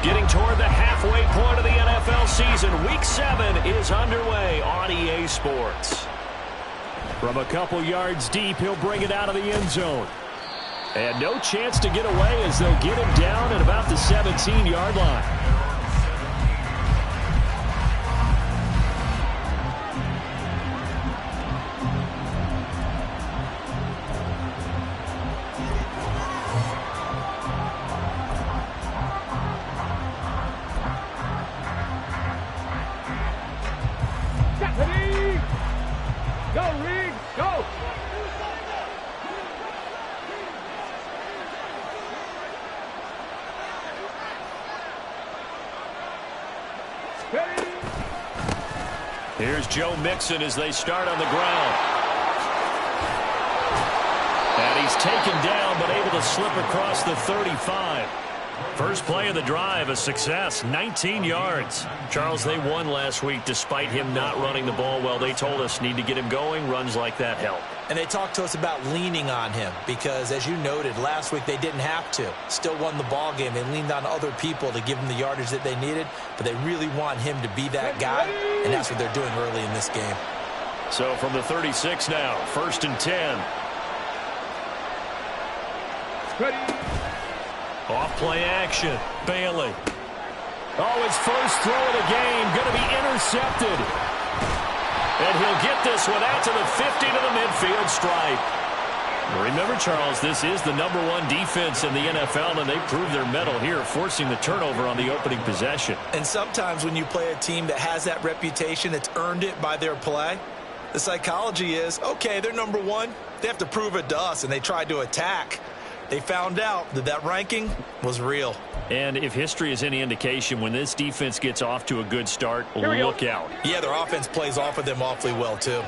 Getting toward the halfway point of the NFL season. Week 7 is underway on EA Sports. From a couple yards deep, he'll bring it out of the end zone. And no chance to get away as they'll get him down at about the 17-yard line. Here's Joe Mixon as they start on the ground. And he's taken down but able to slip across the 35. First play of the drive, a success, 19 yards. Charles, they won last week despite him not running the ball well. They told us need to get him going. Runs like that help. And they talked to us about leaning on him because, as you noted, last week they didn't have to. Still won the ball game. They leaned on other people to give them the yardage that they needed, but they really want him to be that guy, and that's what they're doing early in this game. So from the 36 now, 1st and 10. Ready. Off play action. Bailey. Oh, his first throw of the game going to be intercepted. And he'll get this one out to the 50 to the midfield stripe. Remember, Charles, this is the #1 defense in the NFL, and they proved their mettle here, forcing the turnover on the opening possession. And sometimes when you play a team that has that reputation, it's earned it by their play. The psychology is, okay, they're #1. They have to prove it to us, and they tried to attack. They found out that that ranking was real. And if history is any indication, when this defense gets off to a good start, look out. Yeah, their offense plays off of them awfully well, too.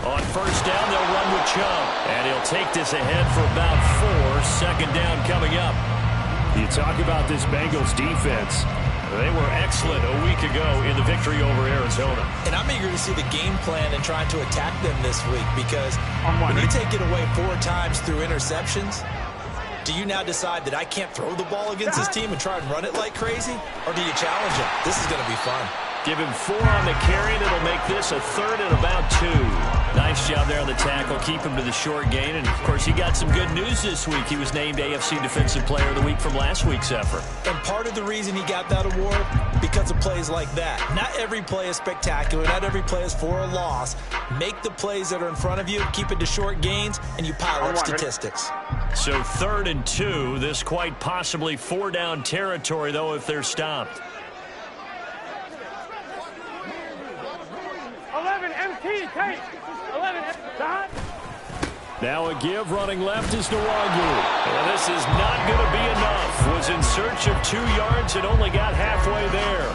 On first down, they'll run with Chubb. And he'll take this ahead for about 4. Second down coming up. You talk about this Bengals defense. They were excellent a week ago in the victory over Arizona. And I'm eager to see the game plan and trying to attack them this week because when you take it away 4 times through interceptions, do you now decide that I can't throw the ball against this team and try and run it like crazy? Or do you challenge them? This is going to be fun. Give him 4 on the carry, and it'll make this a 3rd and about 2. Nice job there on the tackle. Keep him to the short gain. And, of course, he got some good news this week. He was named AFC Defensive Player of the Week from last week's effort. And part of the reason he got that award, because of plays like that. Not every play is spectacular. Not every play is for a loss. Make the plays that are in front of you, keep it to short gains, and you pile up statistics. So 3rd and 2. This quite possibly 4-down territory, though, if they're stopped. 11 MT, take 11 dot. Now a give, running left is Nwangu. Well, this is not going to be enough. Was in search of 2 yards and only got halfway there.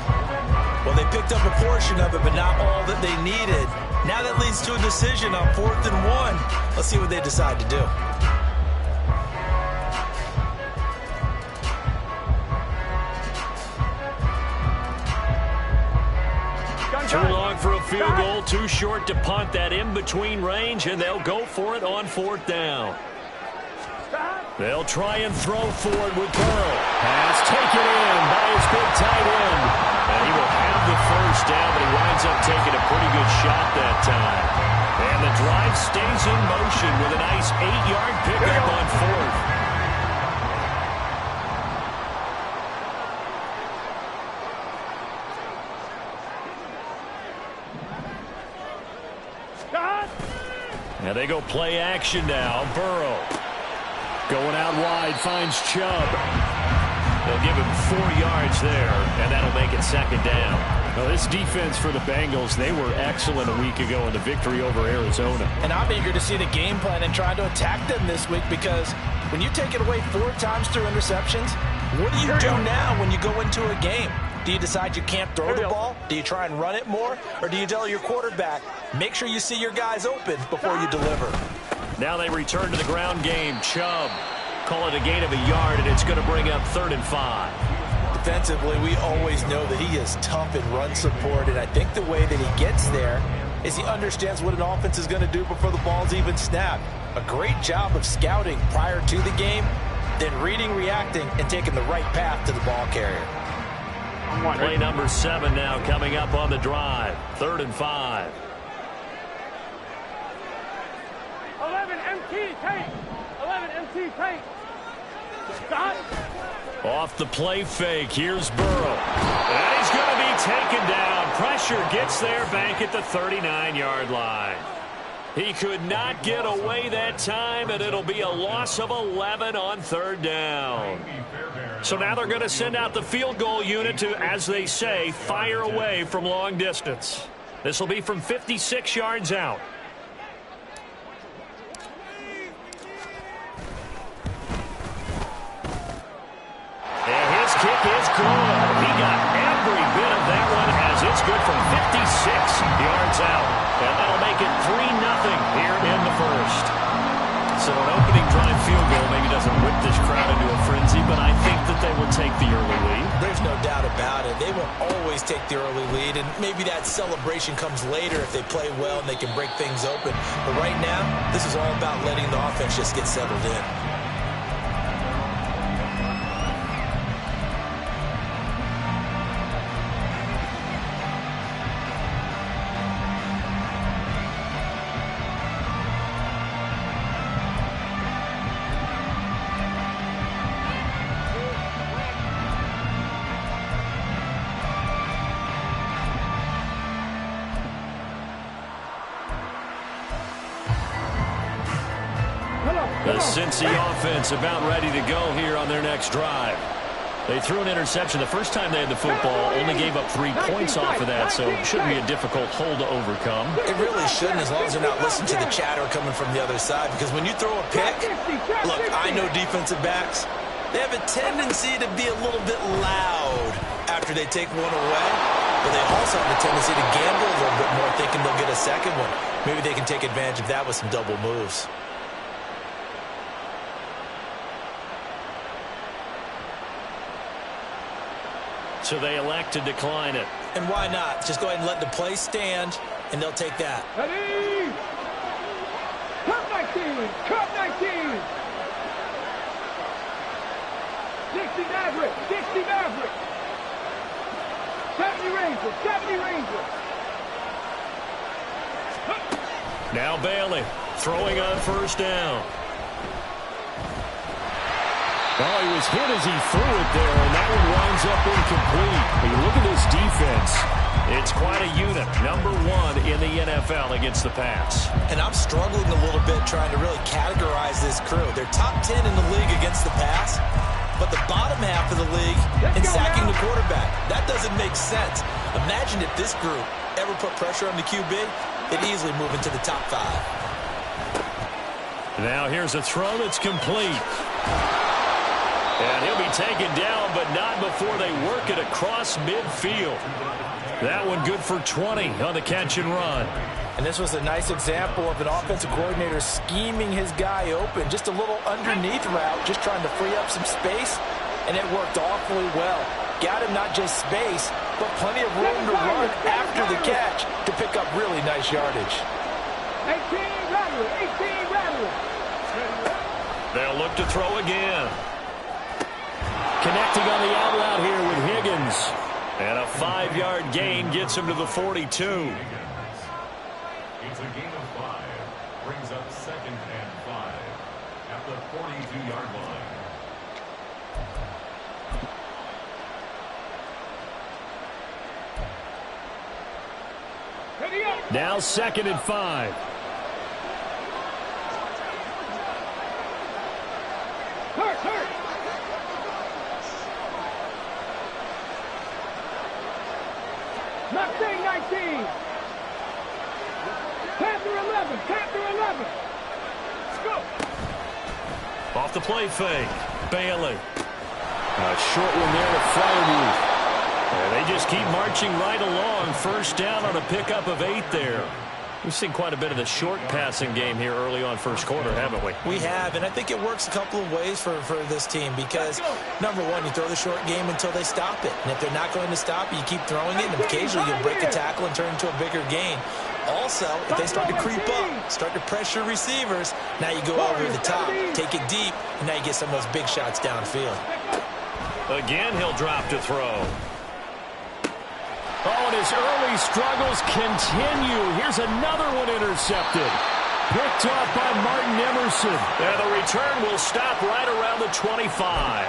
Well, they picked up a portion of it, but not all that they needed. Now that leads to a decision on 4th and 1. Let's see what they decide to do. Too long for a field goal, too short to punt that in-between range, and they'll go for it on 4th down. They'll try and throw forward with Burrow. Pass taken in by his big tight end. And he will have the first down, but he winds up taking a pretty good shot that time. And the drive stays in motion with a nice 8-yard pickup on 4th. And they go play action now. Burrow going out wide, finds Chubb. They'll give him 4 yards there, and that'll make it 2nd down. Well, this defense for the Bengals, they were excellent a week ago in the victory over Arizona. And I'm eager to see the game plan and try to attack them this week because when you take it away 4 times through interceptions, what do you do now when you go into a game? Do you decide you can't throw the ball? Do you try and run it more? Or do you tell your quarterback, make sure you see your guys open before you deliver? Now they return to the ground game. Chubb Call it a gain of a yard, and it's going to bring up 3rd and 5. Defensively, we always know that he is tough in run support, and I think the way that he gets there is he understands what an offense is going to do before the ball's even snapped. A great job of scouting prior to the game, then reading, reacting, and taking the right path to the ball carrier. Play number 7 now coming up on the drive. 3rd and 5. 11 MT tape. 11 MT tape. Stop. Off the play fake. Here's Burrow. And he's going to be taken down. Pressure gets there back at the 39-yard line. He could not get away that time, and it'll be a loss of 11 on 3rd down. So now they're going to send out the field goal unit to, as they say, fire away from long distance. This will be from 56 yards out. And his kick is good. He got every bit of that one as it's good from 56 yards out. And that'll make it 3-0 here in the first. So an opening drive field goal maybe doesn't whip this crowd into a frenzy, but I think that they will take the early lead. There's no doubt about it. They will always take the early lead, and maybe that celebration comes later if they play well and they can break things open. But right now, this is all about letting the offense just get settled in. The Cincy offense about ready to go here on their next drive. They threw an interception the first time they had the football, only gave up 3 points off of that, so it shouldn't be a difficult hole to overcome. It really shouldn't, as long as they're not listening to the chatter coming from the other side, because when you throw a pick, look, I know defensive backs, they have a tendency to be a little bit loud after they take one away, but they also have a tendency to gamble a little bit more, thinking they'll get a second one. Maybe they can take advantage of that with some double moves. So they elect to decline it. And why not? Just go ahead and let the play stand, and they'll take that. Ready? Cut 19. Cut 19. 60 Maverick. 60 Maverick. 70 Rangers. 70 Rangers. Now Bailey throwing on 1st down. Oh, he was hit as he threw it there, and that one winds up incomplete. But you look at this defense. It's quite a unit. Number 1 in the NFL against the pass. And I'm struggling a little bit trying to really categorize this crew. They're top 10 in the league against the pass, but the bottom half of the league in sacking the quarterback. That doesn't make sense. Imagine if this group ever put pressure on the QB, they'd easily move into the top 5. Now here's a throw that's complete. And he'll be taken down, but not before they work it across midfield. That one good for 20 on the catch and run. And this was a nice example of an offensive coordinator scheming his guy open. Just a little underneath route, just trying to free up some space, and it worked awfully well. Got him not just space, but plenty of room to run after the catch to pick up really nice yardage. 18 Rattler. 18 Rattler. They'll look to throw again. Connecting on the out route here with Higgins. And a 5-yard gain gets him to the 42. It's a gain of 5. Brings up 2nd and 5 at the 42-yard line. Now 2nd and 5. Hurt. Mustang 19. Panther 11. Panther 11. Let's go. Off the play fake. Bailey. A short one there to Freiermuth. And they just keep marching right along. 1st down on a pickup of 8 there. We've seen quite a bit of the short passing game here early on first quarter, haven't we? We have, and I think it works a couple of ways for this team because, number one, you throw the short game until they stop it. And if they're not going to stop it, you keep throwing it, and occasionally you'll break a tackle and turn it into a bigger gain. Also, if they start to creep up, start to pressure receivers, now you go over the top, take it deep, and now you get some of those big shots downfield. Again, he'll drop to throw. Oh, and his early struggles continue. Here's another one intercepted. Picked off by Martin Emerson. And the return will stop right around the 25.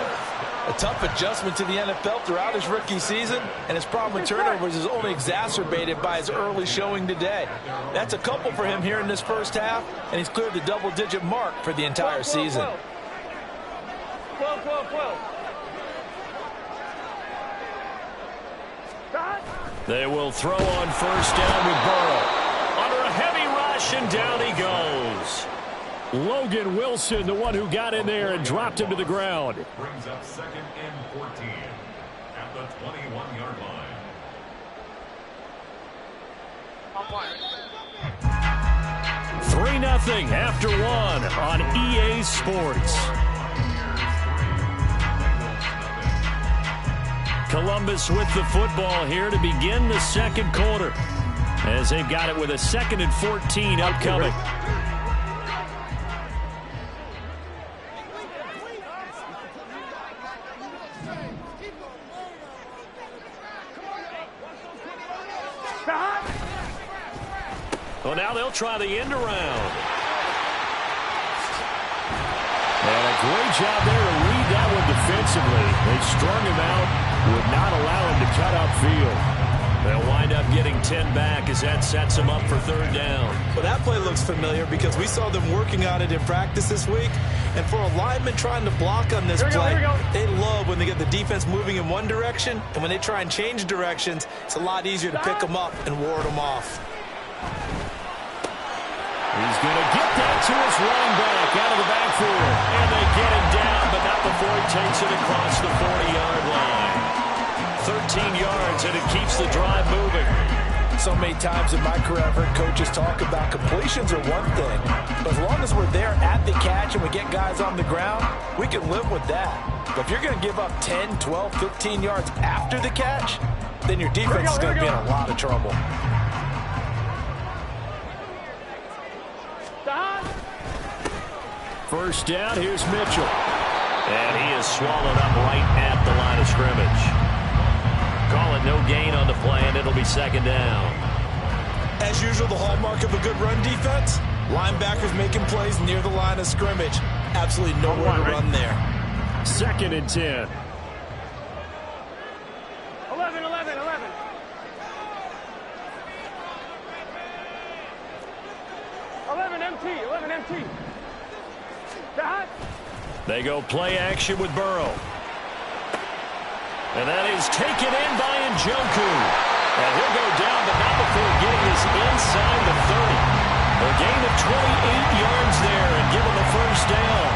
A tough adjustment to the NFL throughout his rookie season, and his problem with turnovers is only exacerbated by his early showing today. That's a couple for him here in this first half, and he's cleared the double-digit mark for the entire season. 12. They will throw on first down with Burrow. Under a heavy rush, and down he goes. Logan Wilson, the one who got in there and dropped him to the ground. Brings up 2nd and 14 at the 21-yard line. 3-0 after one on EA Sports. Columbus with the football here to begin the second quarter, as they've got it with a 2nd and 14 upcoming. Well, now they'll try the end around. And a great job there to read that one defensively. They strung him out, would not allow him to cut upfield. They'll wind up getting 10 back as that sets them up for third down. Well, that play looks familiar because we saw them working on it in practice this week. And for a lineman trying to block on this play, they love when they get the defense moving in one direction. And when they try and change directions, it's a lot easier to pick them up and ward them off. He's going to get that to his running back out of the backfield. And they get him down, but not before he takes it across the 40-yard line. 13 yards, and it keeps the drive moving. So many times in my career, I've heard coaches talk about completions are one thing. But as long as we're there at the catch and we get guys on the ground, we can live with that. But if you're going to give up 10, 12, 15 yards after the catch, then your defense is going to be in a lot of trouble. First down, here's Mitchell. And he is swallowed up right at the line of scrimmage. Call it no gain on the play, and it'll be 2nd down. As usual, the hallmark of a good run defense, linebackers making plays near the line of scrimmage. Absolutely nowhere to run there. 2nd and 10. 11. 11 MT. They go play action with Burrow. And that is taken in by Njoku. And he'll go down, but not before getting this inside the 30. A gain of 28 yards there and give him the first down.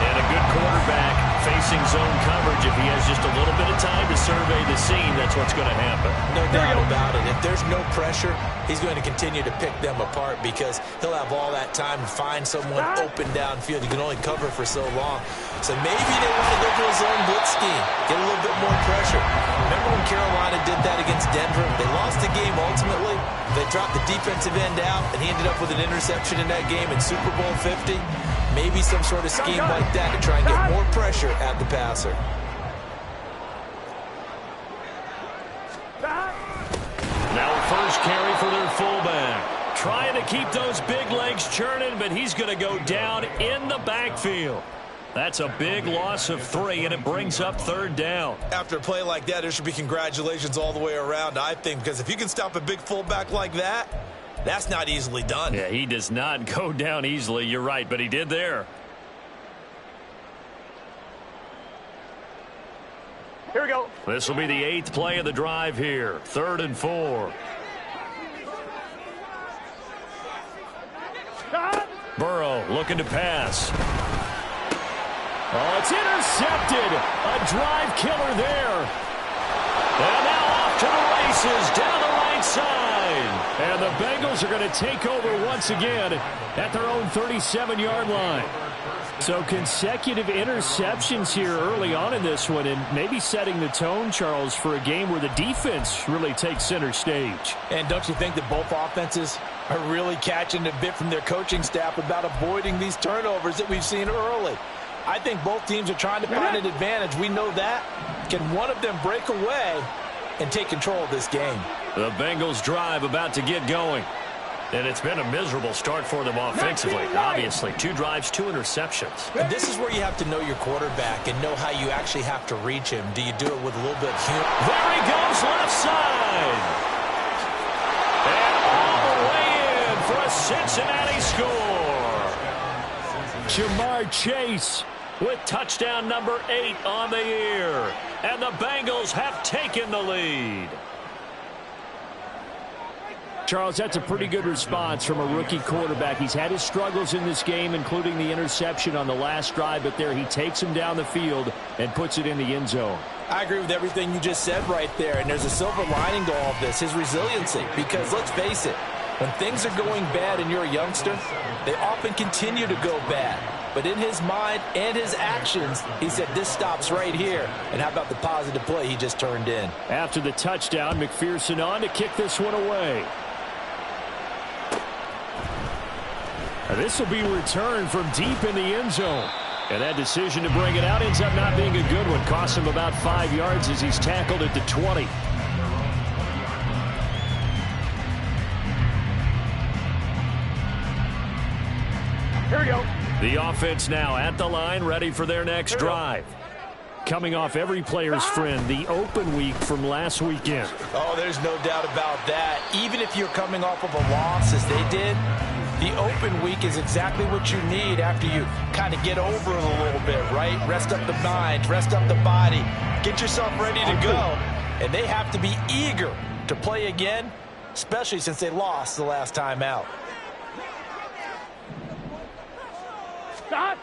And a good quarterback facing zone coverage. If he has just a little bit of time to survey the scene, that's what's going to happen. No doubt about it. If there's no pressure, he's going to continue to pick them apart because he'll have all that time to find someone open downfield. You can only cover for so long. So maybe they want to go to a zone blitz scheme, get a little bit more pressure. Remember when Carolina did that against Denver? They lost the game ultimately. They dropped the defensive end out, and he ended up with an interception in that game in Super Bowl 50. Maybe some sort of scheme like that to try and get more pressure at the passer. Now first carry for their fullback. Trying to keep those big legs churning, but he's going to go down in the backfield. That's a big loss of 3, and it brings up 3rd down. After a play like that, there should be congratulations all the way around, I think, because if you can stop a big fullback like that, that's not easily done. Yeah, he does not go down easily. You're right, but he did there. Here we go. This will be the 8th play of the drive here. 3rd and 4. Burrow looking to pass. Oh, it's intercepted. A drive killer there. And now off to the races down the right side. And the Bengals are going to take over once again at their own 37-yard line. So consecutive interceptions here early on in this one, and maybe setting the tone, Charles, for a game where the defense really takes center stage. And don't you think that both offenses are really catching a bit from their coaching staff about avoiding these turnovers that we've seen early? I think both teams are trying to find an advantage. We know that. Can one of them break away and take control of this game? The Bengals drive about to get going. And it's been a miserable start for them offensively. Obviously, 2 drives, 2 interceptions. And this is where you have to know your quarterback and know how you actually have to reach him. Do you do it with a little bit of humor? There he goes, left side. And all the way in for a Cincinnati score. Ja'Marr Chase With touchdown number 8 on the year. And the Bengals have taken the lead. Charles, that's a pretty good response from a rookie quarterback. He's had his struggles in this game, including the interception on the last drive, but there he takes him down the field and puts it in the end zone. I agree with everything you just said right there, and there's a silver lining to all of this, his resiliency. Because let's face it, when things are going bad and you're a youngster, they often continue to go bad. But in his mind and his actions, he said, this stops right here. And how about the positive play he just turned in? After the touchdown, McPherson on to kick this one away. This will be returned from deep in the end zone. And that decision to bring it out ends up not being a good one. Costs him about 5 yards as he's tackled at the 20. Here we go. The offense now at the line, ready for their next drive. Coming off every player's friend, the open week from last weekend. Oh, there's no doubt about that. Even if you're coming off of a loss as they did, the open week is exactly what you need after you kind of get over it a little bit, right? Rest up the mind, rest up the body, get yourself ready to go. And they have to be eager to play again, especially since they lost the last time out. Stop.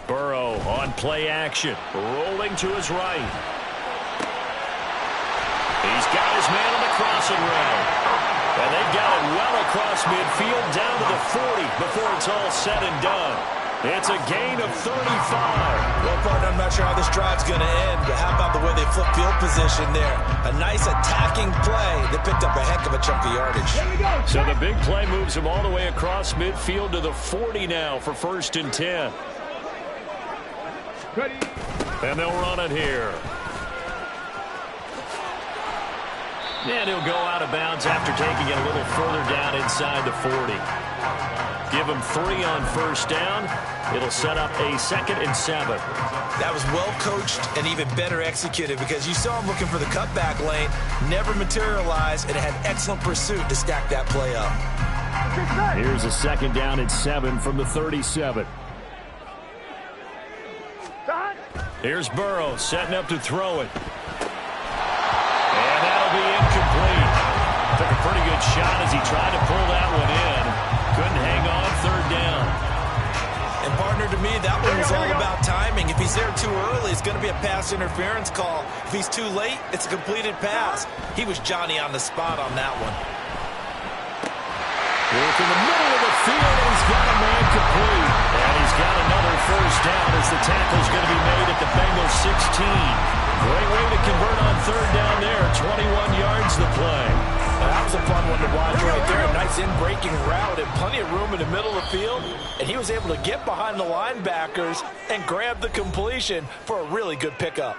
Burrow on play action, rolling to his right. He's got his man on the crossing route. And they've got it well across midfield down to the 40 before it's all said and done. It's a gain of 35. Well, partner, I'm not sure how this drive's going to end, but how about the way they flip field position there? A nice attacking play. They picked up a heck of a chunk of yardage. Here we go. So the big play moves them all the way across midfield to the 40 now for 1st and 10. Ready. And they'll run it here. And he'll go out of bounds after taking it a little further down inside the 40. Give him 3 on 1st down. It'll set up a 2nd and 7. That was well coached and even better executed because you saw him looking for the cutback lane, never materialized, and had excellent pursuit to stack that play up. Here's a 2nd down and 7 from the 37. Stop. Here's Burrow setting up to throw it. And that'll be incomplete. Took a pretty good shot as he tried to pull that one in. Couldn't hang on 3rd down. And partner, to me, that one was all about timing. If he's there too early, it's going to be a pass interference call. If he's too late, it's a completed pass. He was Johnny on the spot on that one. Work in the middle of the field, and he's got a man complete. And he's got another 1st down as the tackle's going to be made at the Bengals 16. Great way to convert on 3rd down there. 21 yards the play. That was a fun one to watch right there. A nice in-breaking route and plenty of room in the middle of the field. And he was able to get behind the linebackers and grab the completion for a really good pickup.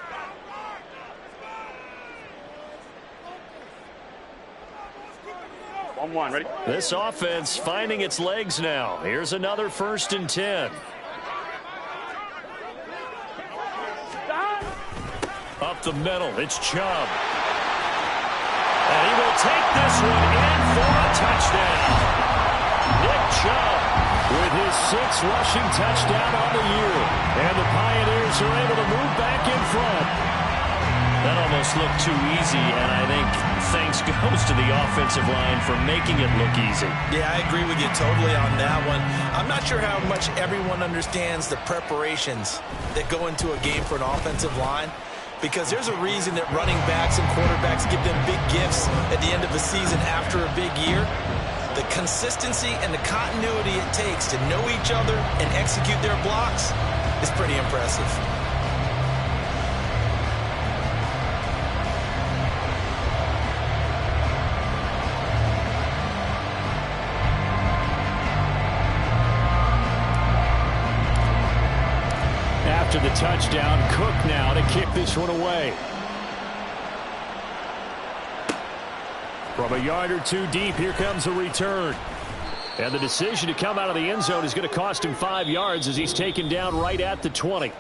One, ready? This offense finding its legs now. Here's another 1st and 10. Stop. Up the middle, it's Chubb. And he will take this one in for a touchdown. Nick Chubb with his 6th rushing touchdown on the year. And the Pioneers are able to move back in front. That almost looked too easy, and I think thanks goes to the offensive line for making it look easy. Yeah, I agree with you totally on that one. I'm not sure how much everyone understands the preparations that go into a game for an offensive line. because there's a reason that running backs and quarterbacks give them big gifts at the end of a season after a big year. The consistency and the continuity it takes to know each other and execute their blocks is pretty impressive. After the touchdown, Cook now to kick this one away. From a yard or two deep, here comes a return. And the decision to come out of the end zone is going to cost him 5 yards as he's taken down right at the 20.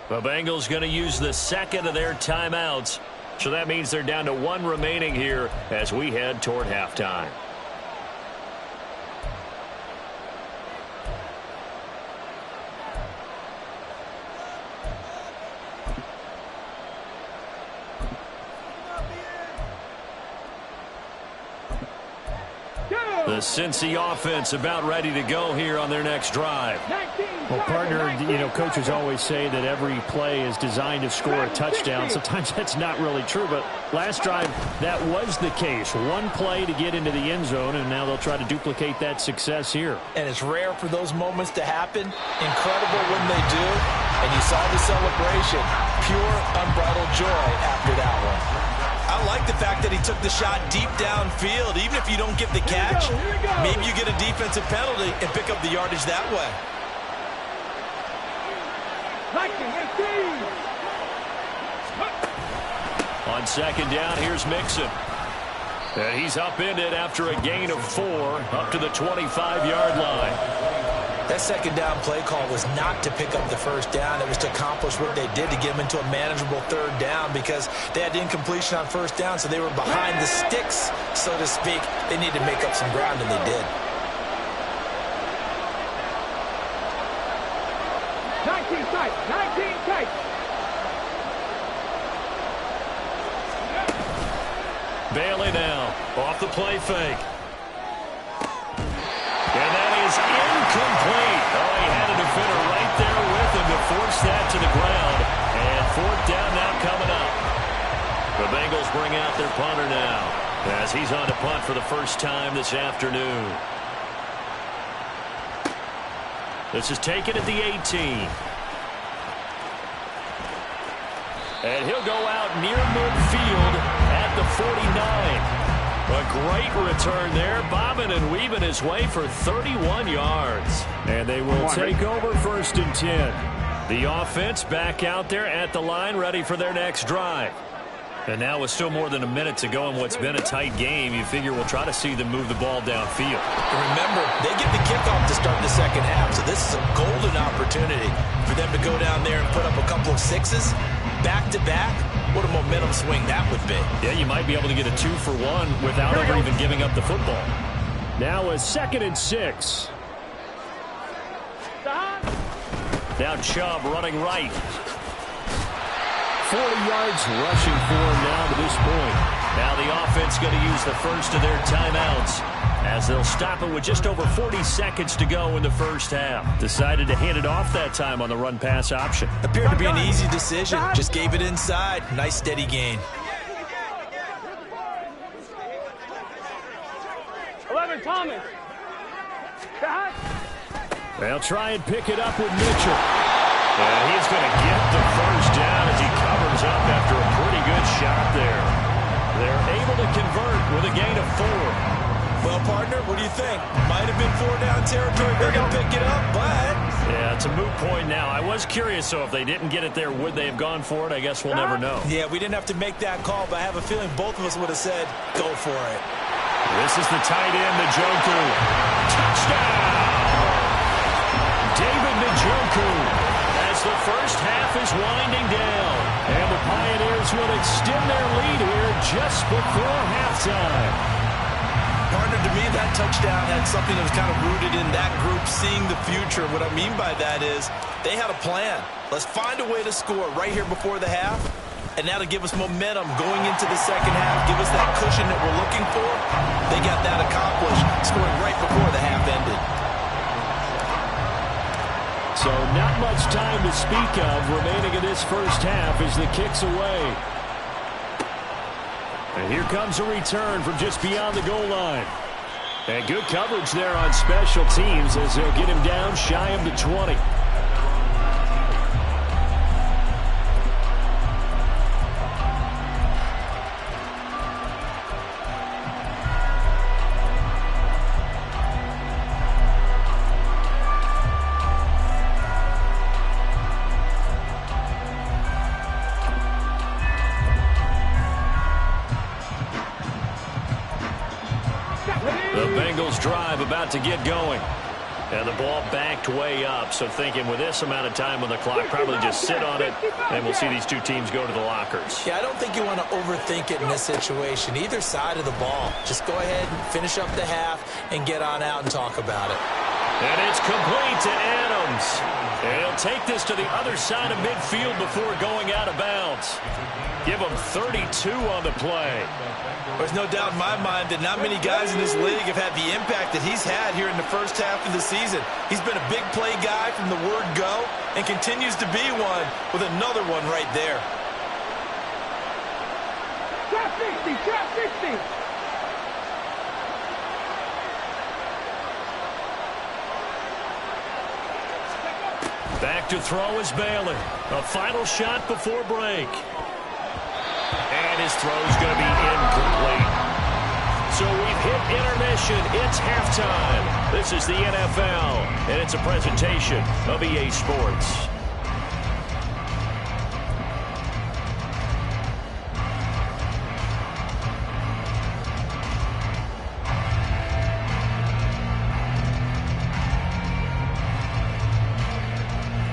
The Bengals going to use the second of their timeouts. So that means they're down to 1 remaining here as we head toward halftime. The Cincy offense about ready to go here on their next drive. Well, partner, you know, coaches always say that every play is designed to score a touchdown. Sometimes that's not really true, but last drive, that was the case. One play to get into the end zone, and now they'll try to duplicate that success here. And it's rare for those moments to happen. Incredible when they do. And you saw the celebration. Pure, unbridled joy after that one. I like the fact that he took the shot deep downfield. Even if you don't get the catch, maybe you get a defensive penalty and pick up the yardage that way. On second down, here's Mixon. He's upended after a gain of 4 up to the 25-yard line. That second down play call was not to pick up the first down. It was to accomplish what they did to get them into a manageable third down because they had incompletion on first down, so they were behind the sticks, so to speak. They needed to make up some ground, and they did. 19 tight, 19 tight. Bailey now off the play fake. And that is incomplete. Oh, he had a defender right there with him to force that to the ground. And fourth down now coming up. The Bengals bring out their punter now as he's on to punt for the first time this afternoon. This is taken at the 18. And he'll go out near midfield at the 49. A great return there, bobbing and weaving his way for 31 yards. And they will take over 1st and 10. The offense back out there at the line, ready for their next drive. And now with still more than a minute to go in what's been a tight game, you figure we'll try to see them move the ball downfield. Remember, they get the kickoff to start the second half, so this is a golden opportunity for them to go down there and put up a couple of sixes back-to-back. What a momentum swing that would be. Yeah, you might be able to get a 2-for-1 without ever even giving up the football. Now a 2nd and 6. Now Chubb running right. 40 yards rushing for him now to this point. Now the offense going to use the first of their timeouts as they'll stop it with just over 40 seconds to go in the first half. Decided to hand it off that time on the run-pass option. Appeared to be an easy decision. Just gave it inside. Nice steady gain. 11 Thomas. They'll try and pick it up with Mitchell. And he's going to get the first down as he covers up after a pretty good shot there. They're able to convert with a gain of 4. Well, partner, what do you think? Might have been 4-down territory. They're going to pick it up, but... Yeah, it's a moot point now. I was curious, so if they didn't get it there, would they have gone for it? I guess we'll never know. Yeah, we didn't have to make that call, but I have a feeling both of us would have said, go for it. This is the tight end, Njoku. Touchdown! David Njoku, as the first half is winding down. And the Pioneers will extend their lead here just before halftime. Partner, to me, that touchdown had something that was kind of rooted in that group seeing the future. What I mean by that is they had a plan. Let's find a way to score right here before the half, and that'll give us momentum going into the second half, give us that cushion that we're looking for. They got that accomplished, scoring right before the half ended. So not much time to speak of remaining in this first half as the kick's away. And here comes a return from just beyond the goal line. And good coverage there on special teams as they'll get him down shy of the 20. Drive about to get going. And the ball backed way up, so thinking with this amount of time on the clock, probably just sit on it, and we'll see these two teams go to the lockers. Yeah, I don't think you want to overthink it in this situation. Either side of the ball. Just go ahead and finish up the half and get on out and talk about it. And it's complete to Adams. And he'll take this to the other side of midfield before going out of bounds. Give him 32 on the play. There's no doubt in my mind that not many guys in this league have had the impact that he's had here in the first half of the season. He's been a big play guy from the word go and continues to be one with another one right there. Trap 60, trap 60. Back to throw is Bailey. A final shot before break. And his throw's going to be incomplete. So we've hit intermission. It's halftime. This is the NFL, and it's a presentation of EA Sports.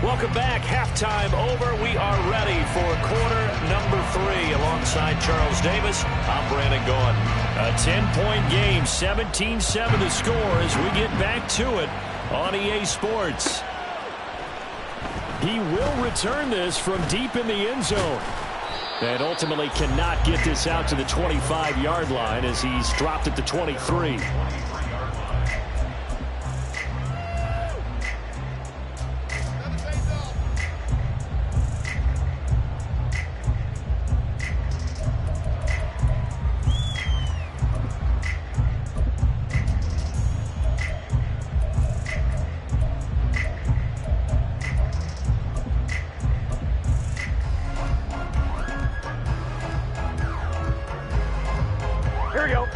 Welcome back. Halftime over. We are ready for quarter number 3. Alongside Charles Davis, I'm Brandon Gaudin. A 10-point game, 17-7 the score as we get back to it on EA Sports. He will return this from deep in the end zone. And ultimately cannot get this out to the 25-yard line as he's dropped at the 23.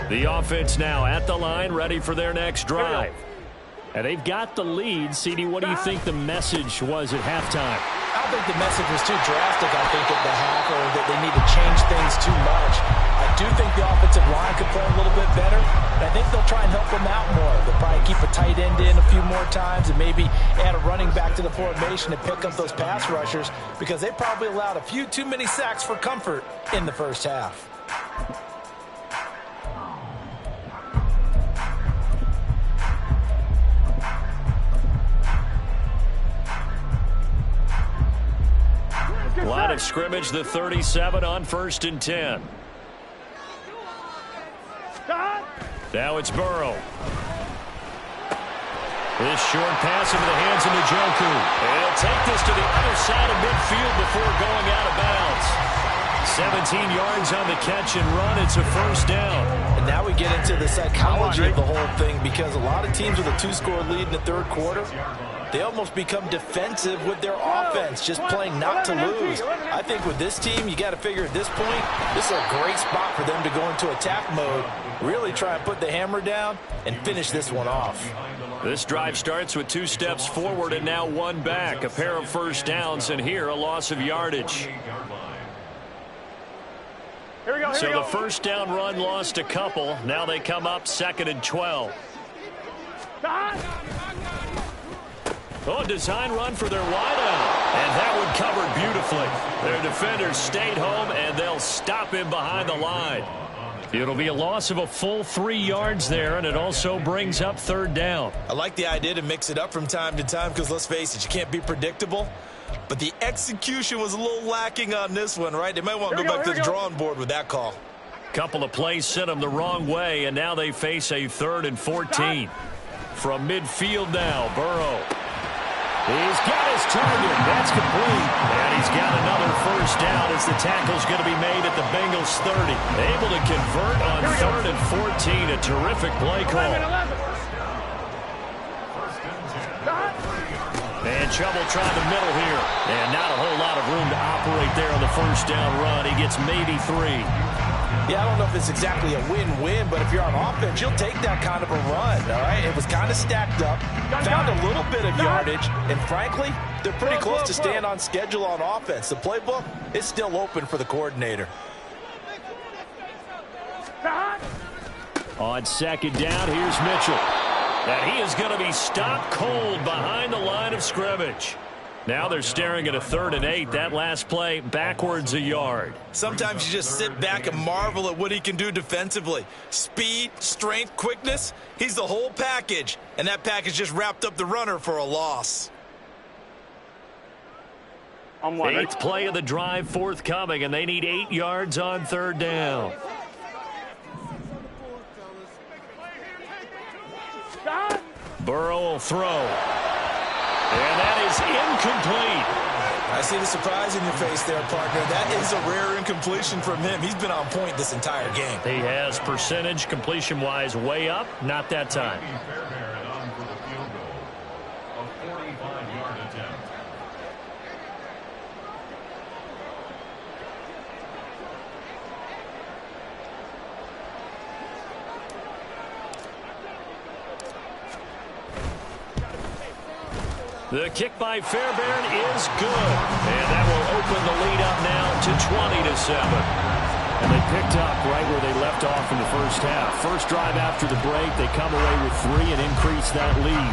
The offense now at the line, ready for their next drive. And they've got the lead. CD, what do you think the message was at halftime? I don't think the message was too drastic, I think, at the half, or that they need to change things too much. I do think the offensive line could play a little bit better, and I think they'll try and help them out more. They'll probably keep a tight end in a few more times and maybe add a running back to the formation to pick up those pass rushers because they probably allowed a few too many sacks for comfort in the first half. Line of scrimmage, the 37 on 1st and 10. Now it's Burrow. This short pass into the hands of Njoku. And he'll take this to the other side of midfield before going out of bounds. 17 yards on the catch and run. It's a first down. And now we get into the psychology of the whole thing because a lot of teams with a 2-score lead in the third quarter, they almost become defensive with their offense, just playing not to lose. I think with this team, you got to figure at this point, this is a great spot for them to go into attack mode, really try and put the hammer down and finish this one off. This drive starts with 2 steps forward and now 1 back. A pair of first downs, and here a loss of yardage. So the first down run lost a couple. Now they come up 2nd and 12. Oh, design run for their wideout. And that one covered beautifully. Their defenders stayed home, and they'll stop him behind the line. It'll be a loss of a full 3 yards there, and it also brings up 3rd down. I like the idea to mix it up from time to time because, let's face it, you can't be predictable. But the execution was a little lacking on this one, right? They might want to go back to the drawing board with that call. Couple of plays sent them the wrong way, and now they face a 3rd and 14. From midfield now, Burrow. He's got his target. That's complete. And he's got another first down as the tackle's going to be made at the Bengals 30. Able to convert on 3rd and 14. A terrific play call. And trouble trying the middle here. And not a whole lot of room to operate there on the first down run. He gets maybe 3. Yeah, I don't know if it's exactly a win-win, but if you're on offense, you'll take that kind of a run, all right? It was kind of stacked up, found a little bit of yardage, and frankly, they're pretty close to staying on schedule on offense. The playbook is still open for the coordinator. On 2nd down, here's Mitchell. And he is going to be stopped cold behind the line of scrimmage. Now they're staring at a 3rd and 8. That last play, backwards a yard. Sometimes you just sit back and marvel at what he can do defensively. Speed, strength, quickness, he's the whole package. And that package just wrapped up the runner for a loss. 8th play of the drive forthcoming, and they need 8 yards on 3rd down. Burrow will throw. And that is incomplete. I see the surprise in your face there, partner. That is a rare incompletion from him. He's been on point this entire game. He has percentage completion-wise way up. Not that time. Fairbairn on for the field goal. A 45-yard attempt. The kick by Fairbairn is good. And that will open the lead up now to 20-7. And they picked up right where they left off in the first half. First drive after the break, they come away with 3 and increase that lead.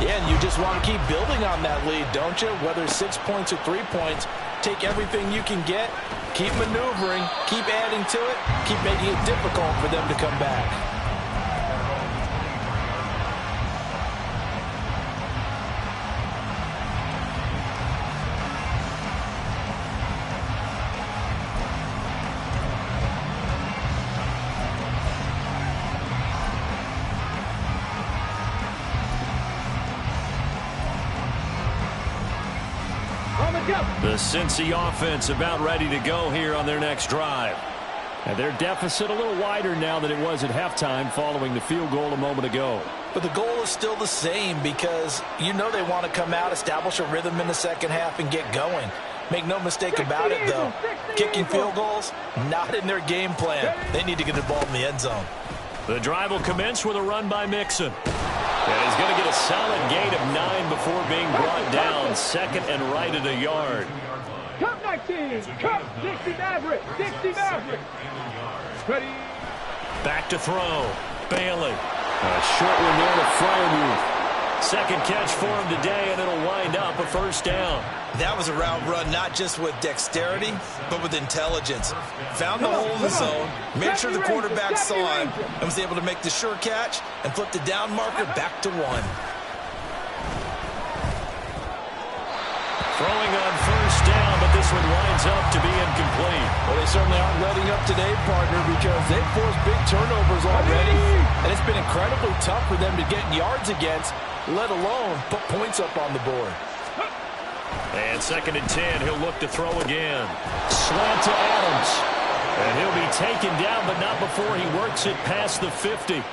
Yeah, and you just want to keep building on that lead, don't you? Whether 6 points or 3 points, take everything you can get, keep maneuvering, keep adding to it, keep making it difficult for them to come back. The Cincy offense about ready to go here on their next drive. And their deficit a little wider now than it was at halftime following the field goal a moment ago. But the goal is still the same because you know they want to come out, establish a rhythm in the second half, and get going. Make no mistake about it, though. Kicking field goals, not in their game plan. They need to get the ball in the end zone. The drive will commence with a run by Mixon. And he's going to get a solid gain of 9 before being brought down. 2nd and right at a yard. Cup 19. Cup 60 Maverick. 60 Maverick. Ready. Back to throw. Bailey. A short one there to Freiermuth. Second catch for him today, and it'll wind up a first down. That was a route run not just with dexterity, but with intelligence. Found the hole in the zone, made sure the quarterback saw him, and was able to make the sure catch and flip the down marker back to 1. Throwing on first down, but this one winds up to be incomplete. Well, they certainly aren't letting up today, partner, because they've forced big turnovers already, and it's been incredibly tough for them to get yards against, let alone put points up on the board. And 2nd and 10, he'll look to throw again. Slant to Adams. And he'll be taken down, but not before he works it past the 50.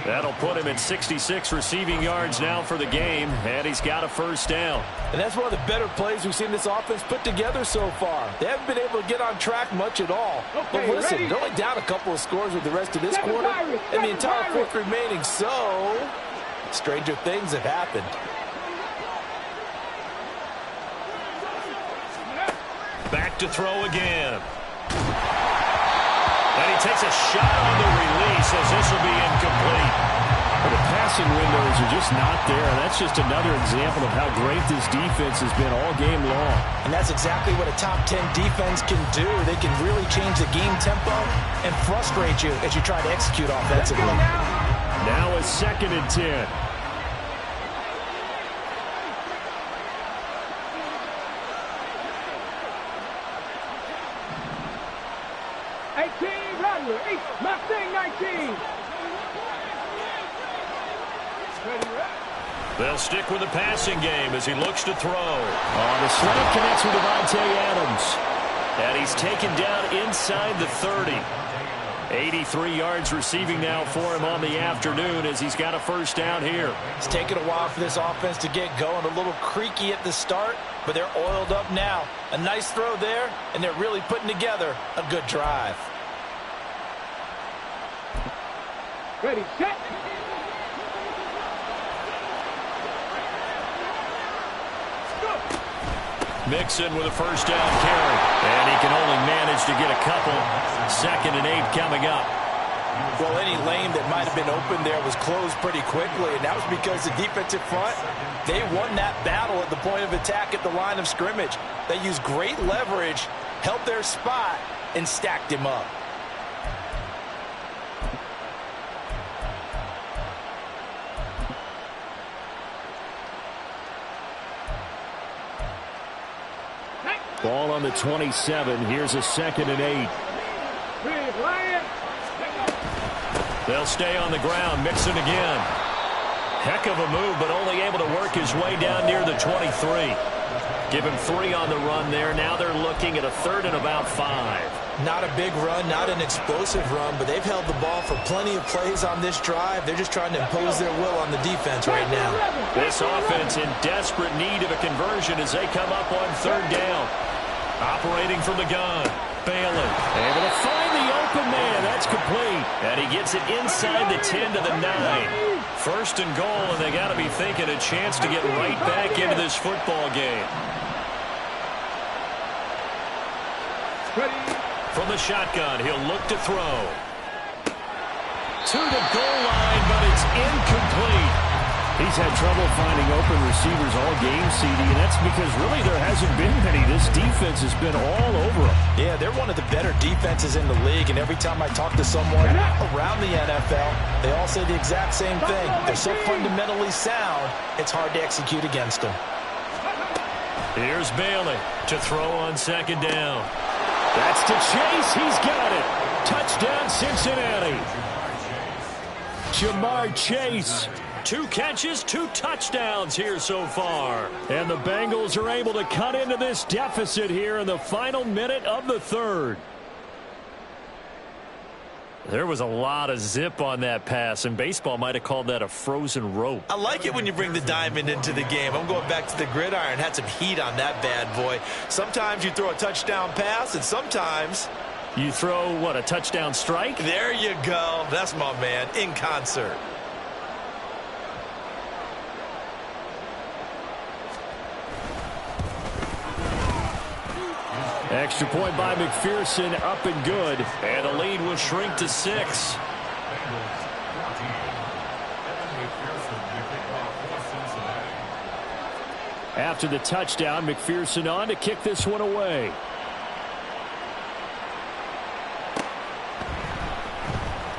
That'll put him at 66 receiving yards now for the game, and he's got a first down. And that's one of the better plays we've seen this offense put together so far. They haven't been able to get on track much at all. But listen, they're only down a couple of scores with the rest of this quarter, and the entire 4th remaining, so stranger things have happened. Back to throw again. And he takes a shot on the release as this will be incomplete. Well, the passing windows are just not there. That's just another example of how great this defense has been all game long. And that's exactly what a top 10 defense can do. They can really change the game tempo and frustrate you as you try to execute offensively. Now a 2nd and 10. They'll stick with the passing game as he looks to throw. The slant connects with Davante Adams. And he's taken down inside the 30. 83 yards receiving now for him on the afternoon as he's got a first down here. It's taken a while for this offense to get going. A little creaky at the start, but they're oiled up now. A nice throw there, and they're really putting together a good drive. Ready, set. Mixon with a first down carry. And he can only manage to get a couple. 2nd and 8 coming up. Well, any lane that might have been open there was closed pretty quickly, and that was because the defensive front, they won that battle at the point of attack at the line of scrimmage. They used great leverage, held their spot, and stacked him up. Ball on the 27. Here's a 2nd and 8. They'll stay on the ground. Mixon again. Heck of a move, but only able to work his way down near the 23. Give him 3 on the run there. Now they're looking at a 3rd and about 5. Not a big run, not an explosive run, but they've held the ball for plenty of plays on this drive. They're just trying to impose their will on the defense right now. This offense in desperate need of a conversion as they come up on 3rd down. Operating from the gun. Balin able to find the open man. That's complete. And he gets it inside the 10 to the 9. 1st and goal, and they got to be thinking a chance to get right back into this football game. From the shotgun, he'll look to throw. To the goal line, but it's incomplete. He's had trouble finding open receivers all game, CD, and that's because really there hasn't been many. This defense has been all over him. Yeah, they're one of the better defenses in the league, and every time I talk to someone around the NFL, they all say the exact same thing. They're so fundamentally sound, it's hard to execute against them. Here's Bailey to throw on 2nd down. That's to Chase. He's got it. Touchdown, Cincinnati. Jamar Chase. 2 catches, 2 touchdowns here so far. And the Bengals are able to cut into this deficit here in the final minute of the 3rd. There was a lot of zip on that pass, and baseball might have called that a frozen rope. I like it when you bring the diamond into the game. I'm going back to the gridiron. Had some heat on that bad boy. Sometimes you throw a touchdown pass, and sometimes you throw, what, a touchdown strike? There you go. That's my man, in concert. Extra point by McPherson, up and good. And the lead will shrink to 6. After the touchdown, McPherson on to kick this one away.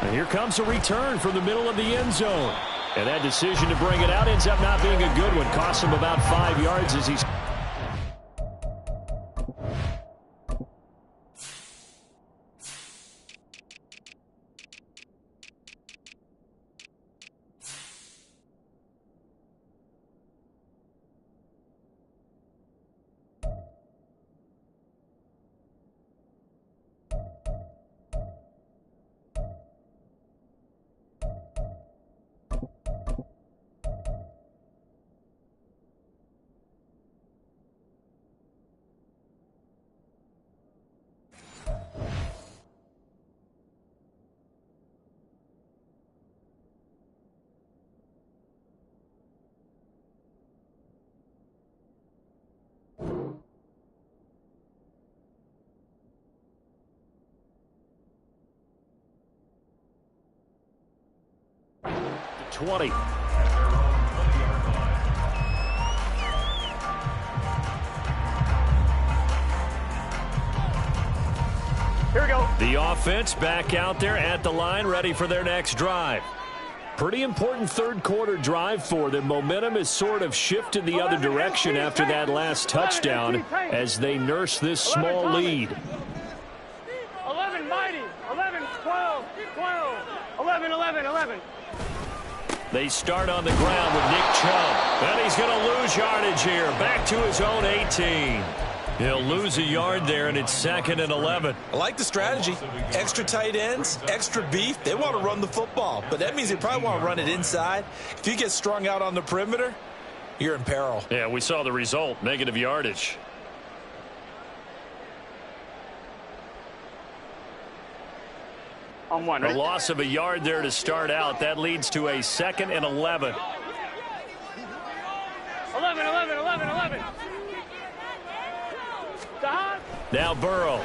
And here comes a return from the middle of the end zone. And that decision to bring it out ends up not being a good one. Costs him about 5 yards as he's... ...20. Here we go. The offense back out there at the line, ready for their next drive. Pretty important 3rd quarter drive for them. Momentum has sort of shifted the other direction after that last touchdown as they nurse this small lead. 11 mighty. 11, 12, 12. 11, 11, 11. They start on the ground with Nick Chubb. And he's going to lose yardage here. Back to his own 18. He'll lose a yard there, and it's 2nd and 11. I like the strategy. Extra tight ends, extra beef. They want to run the football, but that means they probably want to run it inside. If you get strung out on the perimeter, you're in peril. Yeah, we saw the result, negative yardage. On one. A loss of a yard there to start out. That leads to a 2nd and 11. 11. Stop. Now Burrow.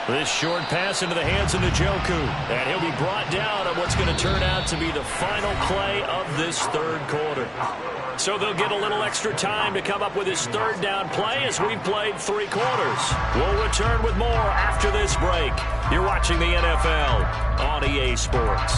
This short pass into the hands of Njoku. And he'll be brought down on what's going to turn out to be the final play of this third quarter. So they'll get a little extra time to come up with his third down play as we've played 3 quarters. We'll return with more after this break. You're watching the NFL on EA Sports.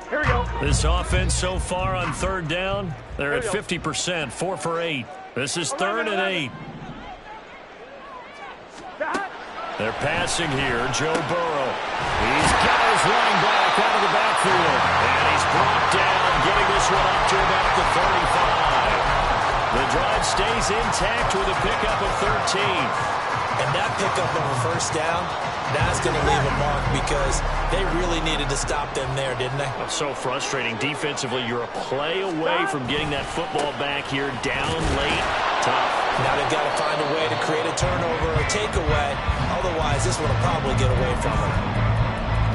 Here we go. This offense so far on third down, they're at 50%, 4 for 8. This is 3rd and 8. Stop. They're passing here. Joe Burrow. He's got his running back out of the backfield. And he's brought down, getting this one up to about the 35. The drive stays intact with a pickup of 13. And that pickup of a first down, that's going to leave a mark because they really needed to stop them there, didn't they? So frustrating. Defensively, you're a play away from getting that football back here down late. Tough. Now they've got to find a way to create a turnover or takeaway. Otherwise, this one will probably get away from them.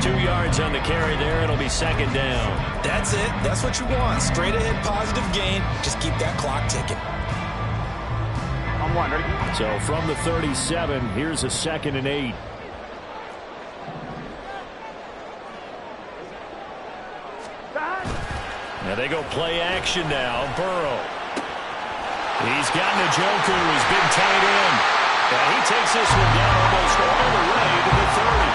2 yards on the carry there. It'll be 2nd down. That's it. That's what you want. Straight ahead positive gain. Just keep that clock ticking. On one. Ready? So from the 37, here's a 2nd and 8. Stop. Now they go play action now. Burrow. He's got Njoku, who's been tight end. And he takes this one down almost all the way to the 30.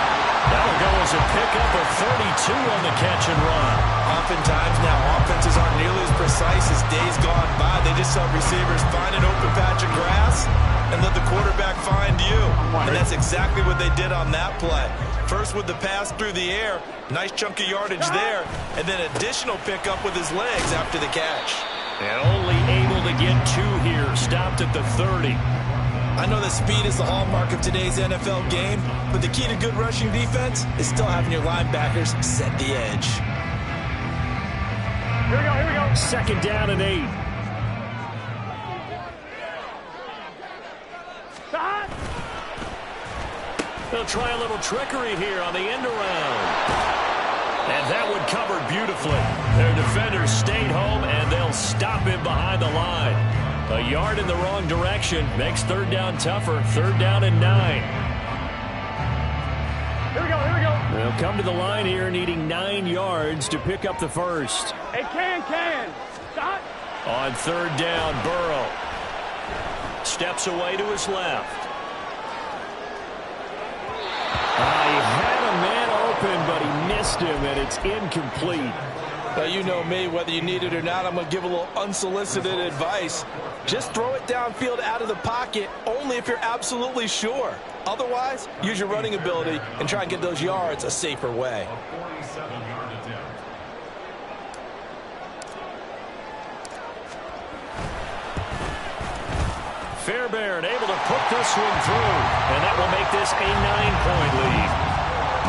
That'll go as a pickup of 32 on the catch and run. Oftentimes now, offenses aren't nearly as precise as days gone by. They just saw receivers find an open patch of grass and let the quarterback find you. And that's exactly what they did on that play. First with the pass through the air, nice chunk of yardage there, and then additional pickup with his legs after the catch. And only able to get 2 here, stopped at the 30. I know that speed is the hallmark of today's NFL game, but the key to good rushing defense is still having your linebackers set the edge. Here we go. 2nd down and 8. Stop. They'll try a little trickery here on the end around. And that one covered beautifully. Their defenders stayed home, and they'll stop him behind the line. A yard in the wrong direction makes 3rd down tougher. 3rd down and 9. Here we go. They'll come to the line here needing 9 yards to pick up the first. Hey, can. Stop. On 3rd down, Burrow steps away to his left. He had a man open, but he missed him, and it's incomplete. Now, you know me, whether you need it or not, I'm going to give a little unsolicited advice. Just throw it downfield out of the pocket only if you're absolutely sure. Otherwise, use your running ability and try and get those yards a safer way. A 47-yard attempt. Fairbairn able to put this one through, and that will make this a 9-point lead.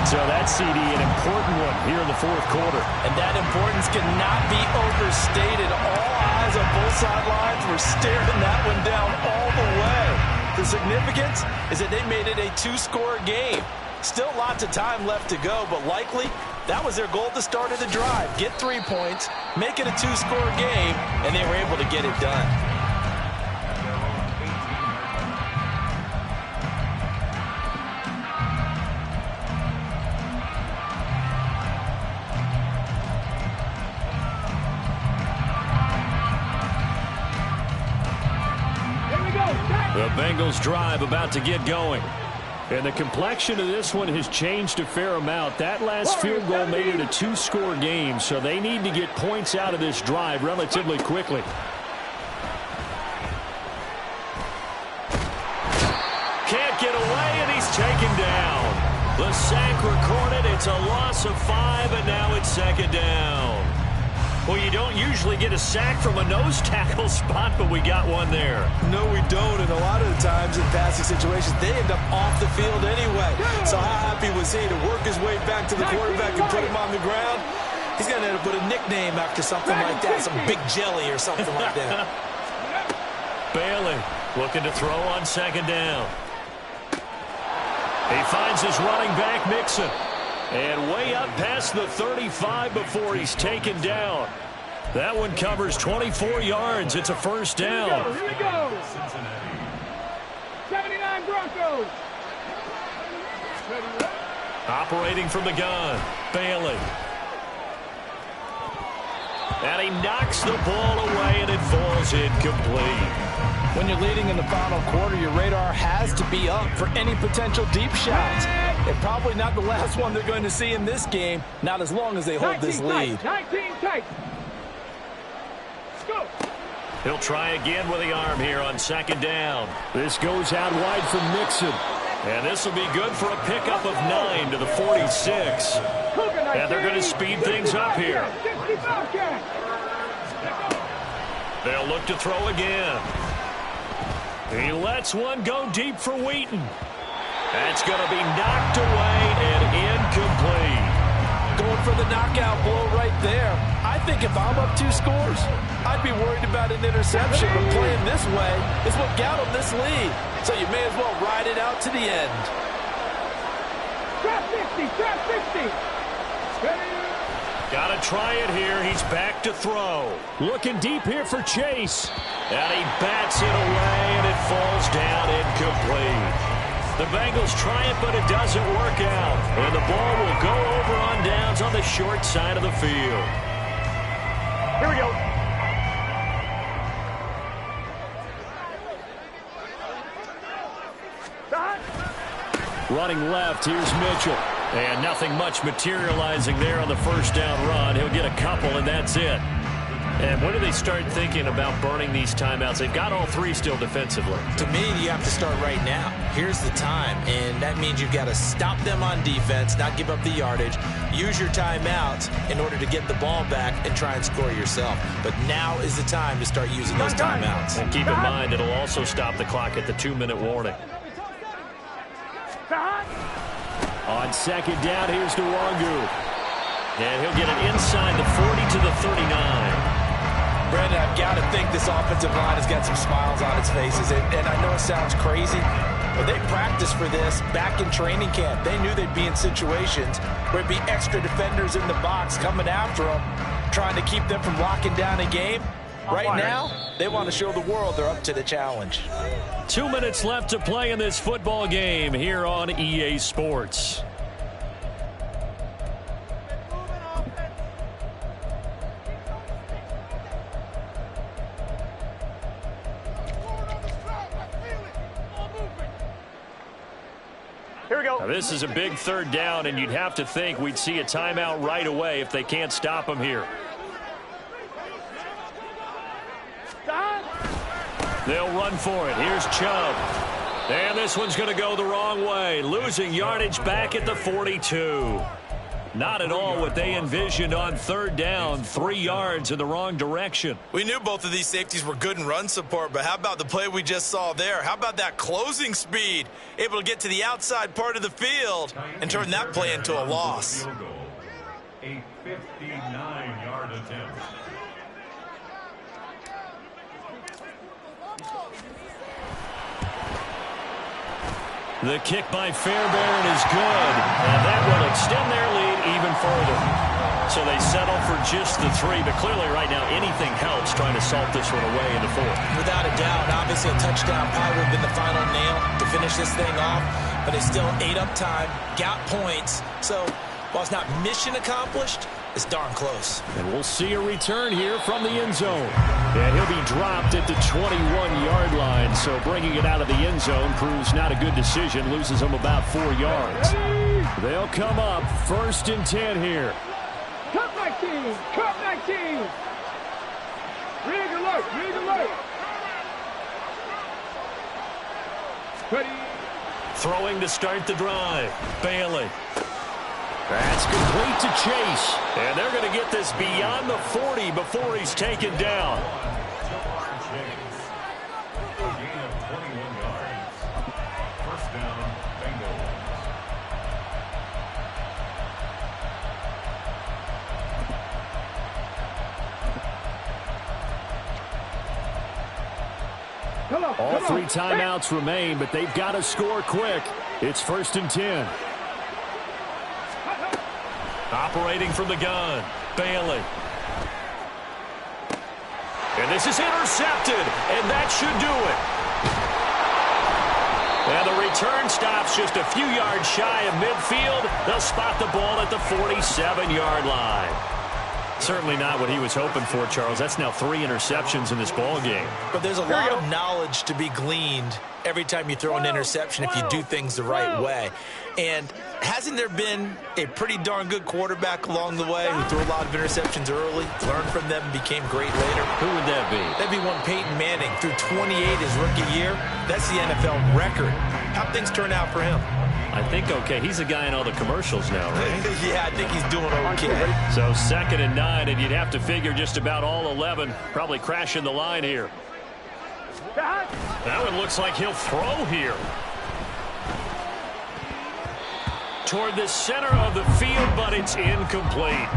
So that, CD, an important one here in the 4th quarter. And that importance cannot be overstated. All eyes on both sidelines were staring that one down all the way. The significance is that they made it a 2-score game. Still lots of time left to go, but likely that was their goal at the start of the drive. Get 3 points, make it a 2-score game, and they were able to get it done. The Bengals drive about to get going. And the complexion of this one has changed a fair amount. That last field goal made it a 2-score game, so they need to get points out of this drive relatively quickly. Can't get away, and he's taken down. The sack recorded. It's a loss of 5, and now it's second down. Well, you don't usually get a sack from a nose tackle spot, but we got one there. No, we don't, and a lot of the times in passing situations, they end up off the field anyway. So how happy was he to work his way back to the quarterback and put him on the ground? He's going to end up with a nickname after something like that, some Big Jelly or something like that. Bailey looking to throw on second down. He finds his running back, Mixon. And way up past the 35 before he's taken down. That one covers 24 yards. It's a first down. Here we go. 79 Broncos. Operating from the gun, Bailey. And he knocks the ball away, and it falls incomplete. When you're leading in the final quarter, your radar has to be up for any potential deep shots. And probably not the last one they're going to see in this game, not as long as they hold this lead. 19 tight. Go. He'll try again with the arm here on second down. This goes out wide from Mixon. And this will be good for a pickup of 9 to the 46. And they're going to speed things up here. They'll look to throw again. He lets one go deep for Wheaton. That's going to be knocked away and incomplete. Going for the knockout blow right there. I think if I'm up 2 scores, I'd be worried about an interception. But playing this way is what got him this lead. So you may as well ride it out to the end. Trap 50, trap 50. Got to try it here. He's back to throw. Looking deep here for Chase. And he bats it away, and it falls down incomplete. The Bengals try it, but it doesn't work out. And the ball will go over on downs on the short side of the field. Here we go. Running left, here's Mitchell. And nothing much materializing there on the first down run. He'll get a couple, and that's it. And when do they start thinking about burning these timeouts? They've got all 3 still defensively. To me, you have to start right now. Here's the time, and that means you've got to stop them on defense, not give up the yardage, use your timeouts in order to get the ball back and try and score yourself. But now is the time to start using those timeouts. And keep in mind, it'll also stop the clock at the 2-minute warning. On second down, here's Nwangu. And he'll get it inside the 40 to the 39. Brandon, I've got to think this offensive line has got some smiles on its faces. And I know it sounds crazy, but they practiced for this back in training camp. They knew they'd be in situations where it'd be extra defenders in the box coming after them, trying to keep them from locking down a game. Right now, they want to show the world they're up to the challenge. 2 minutes left to play in this football game here on EA Sports. Here we go. Now, this is a big third down, and you'd have to think we'd see a timeout right away if they can't stop him here. They'll run for it. Here's Chubb. And this one's going to go the wrong way. Losing yardage back at the 42. Not at all what they envisioned on third down. 3 yards in the wrong direction. We knew both of these safeties were good in run support, but how about the play we just saw there? How about that closing speed? Able to get to the outside part of the field and turn that play into a loss. A 59-yard attempt. The kick by Fairbairn is good, and that will extend their lead even further. So they settle for just the 3, but clearly right now anything helps trying to salt this one away in the 4th. Without a doubt, obviously a touchdown probably would have been the final nail to finish this thing off, but it's still ate up time, got points. So while it's not mission accomplished, It's darn close. And we'll see a return here from the end zone. And he'll be dropped at the 21-yard line. So bringing it out of the end zone proves not a good decision. Loses him about 4 yards. They'll come up 1st and 10 here. Cut 19. Cut 19. Rig alert. Rig alert. Throwing to start the drive. Bailey. That's complete to Chase. And they're going to get this beyond the 40 before he's taken down. All 3 timeouts remain, but they've got to score quick. It's 1st and 10. Operating from the gun, Bailey. And this is intercepted, and that should do it. And the return stops just a few yards shy of midfield. They'll spot the ball at the 47-yard line. Certainly not what he was hoping for, Charles. That's now 3 interceptions in this ball game. But there's a lot of knowledge to be gleaned every time you throw an interception if you do things the right way. And hasn't there been a pretty darn good quarterback along the way who threw a lot of interceptions early, learned from them, and became great later? Who would that be? That'd be one Peyton Manning. Threw 28 his rookie year. That's the NFL record. How'd things turn out for him? I think okay. He's a guy in all the commercials now, right? Yeah, I think he's doing okay. So 2nd and 9, and you'd have to figure just about all 11 probably crashing the line here. That one looks like he'll throw here. Toward the center of the field, but it's incomplete.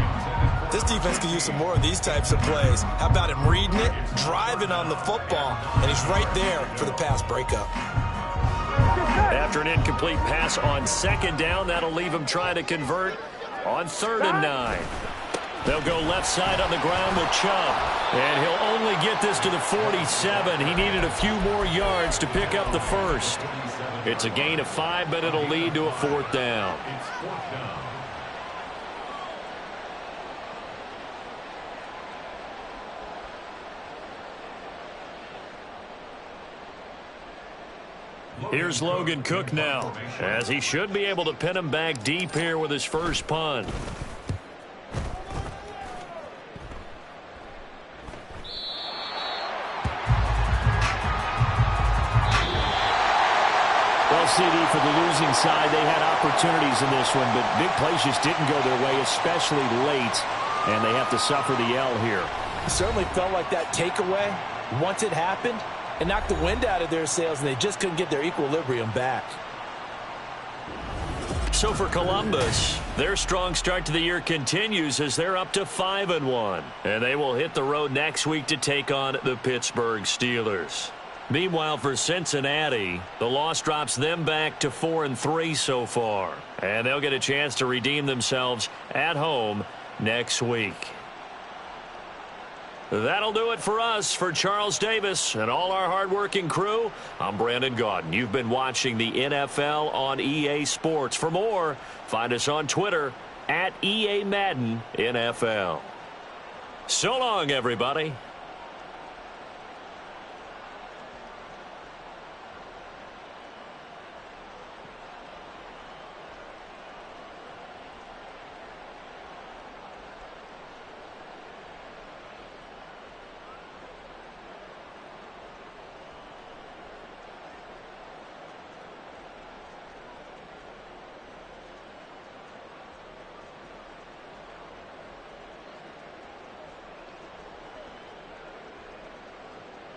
This defense could use some more of these types of plays. How about him reading it, driving on the football, and he's right there for the pass breakup. After an incomplete pass on 2nd down, that'll leave him trying to convert on 3rd and 9. They'll go left side on the ground with Chubb. And he'll only get this to the 47. He needed a few more yards to pick up the first. It's a gain of 5, but it'll lead to a 4th down. Here's Logan Cook now, as he should be able to pin him back deep here with his first punt. Well, CD, for the losing side, they had opportunities in this one, but big plays just didn't go their way, especially late, and they have to suffer the L here. It certainly felt like that takeaway, once it happened, it knocked the wind out of their sails, and they just couldn't get their equilibrium back. So for Columbus, their strong start to the year continues as they're up to 5-1. And they will hit the road next week to take on the Pittsburgh Steelers. Meanwhile, for Cincinnati, the loss drops them back to 4-3 so far. And they'll get a chance to redeem themselves at home next week. That'll do it for us. For Charles Davis and all our hardworking crew, I'm Brandon Gaudin. You've been watching the NFL on EA Sports. For more, find us on Twitter @EA Madden NFL. So long, everybody.